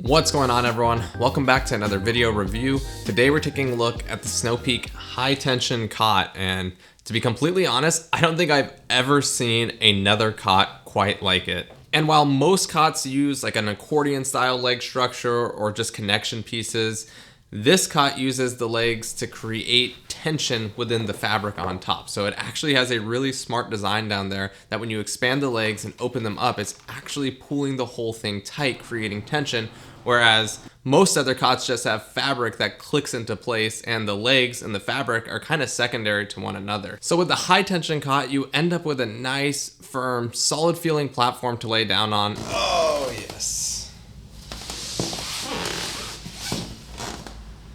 What's going on, everyone? Welcome back to another video review. Today we're taking a look at the Snopeak high tension cot, and to be completely honest, I don't think I've ever seen another cot quite like it. And while most cots use like an accordion style leg structure or just connection pieces, this cot uses the legs to create tension within the fabric on top. So it actually has a really smart design down there that when you expand the legs and open them up, it's actually pulling the whole thing tight, creating tension. Whereas most other cots just have fabric that clicks into place, and the legs and the fabric are kind of secondary to one another. So with the high tension cot, you end up with a nice, firm, solid feeling platform to lay down on. Oh yes.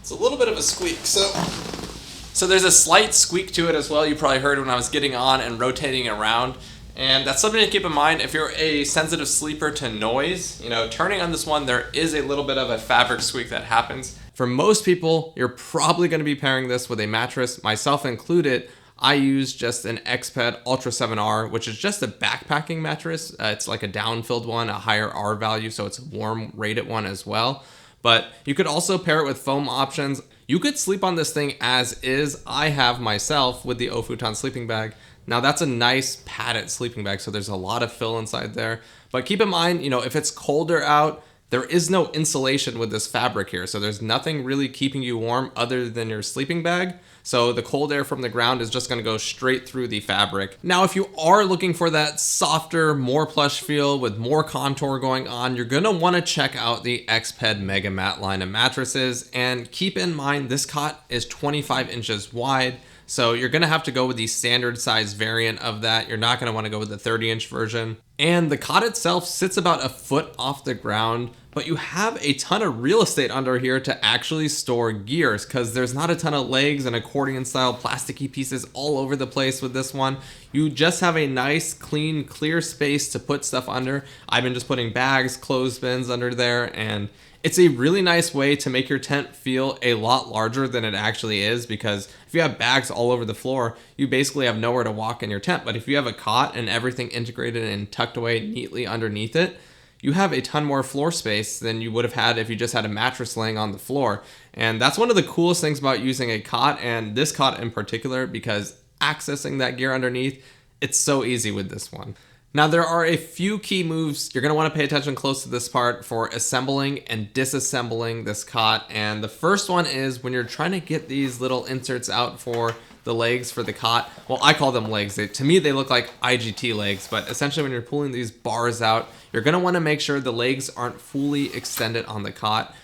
It's a little bit of a squeak, so there's a slight squeak to it as well. You probably heard when I was getting on and rotating around. And that's something to keep in mind if you're a sensitive sleeper to noise. You know, turning on this one, there is a little bit of a fabric squeak that happens. For most people, you're probably going to be pairing this with a mattress, myself included. I use just an Exped Ultra 7R, which is just a backpacking mattress. It's like a down-filled one, a higher R value, so it's a warm rated one as well. But you could also pair it with foam options. You could sleep on this thing as is. I have myself with the Ofuton Sleeping Bag. Now that's a nice padded sleeping bag, so there's a lot of fill inside there. But keep in mind, you know, if it's colder out, there is no insulation with this fabric here. So there's nothing really keeping you warm other than your sleeping bag. So the cold air from the ground is just gonna go straight through the fabric. Now, if you are looking for that softer, more plush feel with more contour going on, you're gonna wanna check out the Exped Mega Mat line of mattresses. And keep in mind, this cot is 25 inches wide. So you're gonna have to go with the standard size variant of that. You're not gonna wanna go with the 30-inch version. And the cot itself sits about a foot off the ground, but you have a ton of real estate under here to actually store gears, because there's not a ton of legs and accordion style plasticky pieces all over the place with this one. You just have a nice, clean, clear space to put stuff under. I've been just putting bags, clothespins under there, and it's a really nice way to make your tent feel a lot larger than it actually is, because if you have bags all over the floor, you basically have nowhere to walk in your tent. But if you have a cot and everything integrated and tucked away neatly underneath it, you have a ton more floor space than you would have had if you just had a mattress laying on the floor. And that's one of the coolest things about using a cot, and this cot in particular, because accessing that gear underneath, it's so easy with this one. Now, there are a few key moves. You're gonna wanna pay attention close to this part for assembling and disassembling this cot. And the first one is when you're trying to get these little inserts out for the legs for the cot. Well, I call them legs. To me, they look like IGT legs, but essentially when you're pulling these bars out, you're gonna wanna make sure the legs aren't fully extended on the cot.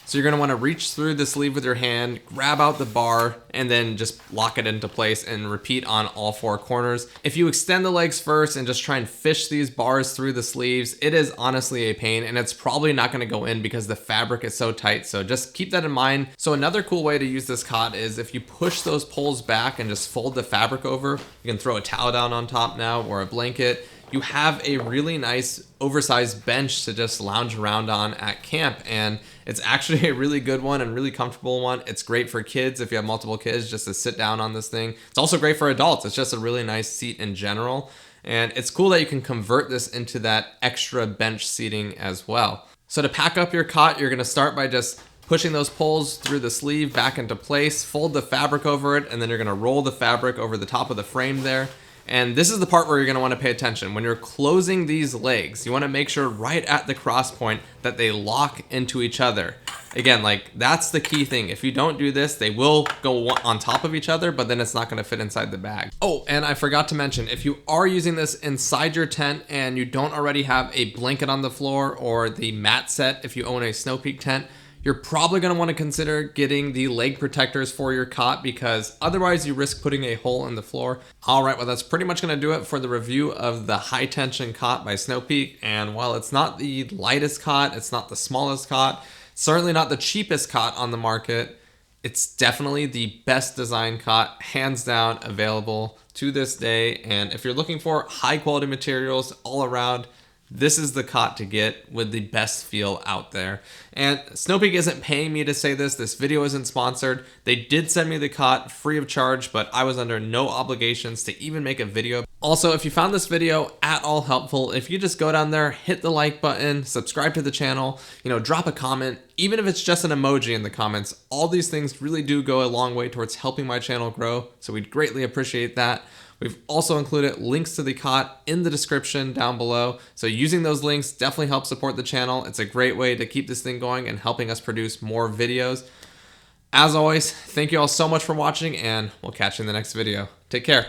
So you're gonna wanna reach through the sleeve with your hand, grab out the bar, and then just lock it into place and repeat on all four corners. If you extend the legs first and just try and fish these bars through the sleeves, it is honestly a pain, and it's probably not gonna go in because the fabric is so tight. So just keep that in mind. So another cool way to use this cot is if you push those poles back and just fold the fabric over, you can throw a towel down on top now or a blanket. You have a really nice oversized bench to just lounge around on at camp, and it's actually a really good one and really comfortable one. It's great for kids if you have multiple kids just to sit down on this thing. It's also great for adults. It's just a really nice seat in general, and it's cool that you can convert this into that extra bench seating as well. So to pack up your cot, you're gonna start by just pushing those poles through the sleeve back into place, fold the fabric over it, and then you're gonna roll the fabric over the top of the frame there. And this is the part where you're gonna wanna pay attention. When you're closing these legs, you wanna make sure right at the cross point that they lock into each other. Again, like, that's the key thing. If you don't do this, they will go on top of each other, but then it's not gonna fit inside the bag. Oh, and I forgot to mention, if you are using this inside your tent and you don't already have a blanket on the floor or the mat set if you own a Snopeak tent, you're probably gonna wanna consider getting the leg protectors for your cot, because otherwise you risk putting a hole in the floor. All right, well, that's pretty much gonna do it for the review of the high tension cot by Snopeak. And while it's not the lightest cot, it's not the smallest cot, certainly not the cheapest cot on the market, it's definitely the best design cot, hands down, available to this day. And if you're looking for high quality materials all around, this is the cot to get with the best feel out there. And Snopeak isn't paying me to say this. This video isn't sponsored. They did send me the cot free of charge, but I was under no obligations to even make a video. Also, if you found this video at all helpful, if you just go down there, hit the like button, subscribe to the channel, drop a comment, even if it's just an emoji in the comments, all these things really do go a long way towards helping my channel grow, so we'd greatly appreciate that. We've also included links to the cot in the description down below, so using those links definitely helps support the channel. It's a great way to keep this thing going and helping us produce more videos. As always, thank you all so much for watching, and we'll catch you in the next video. Take care.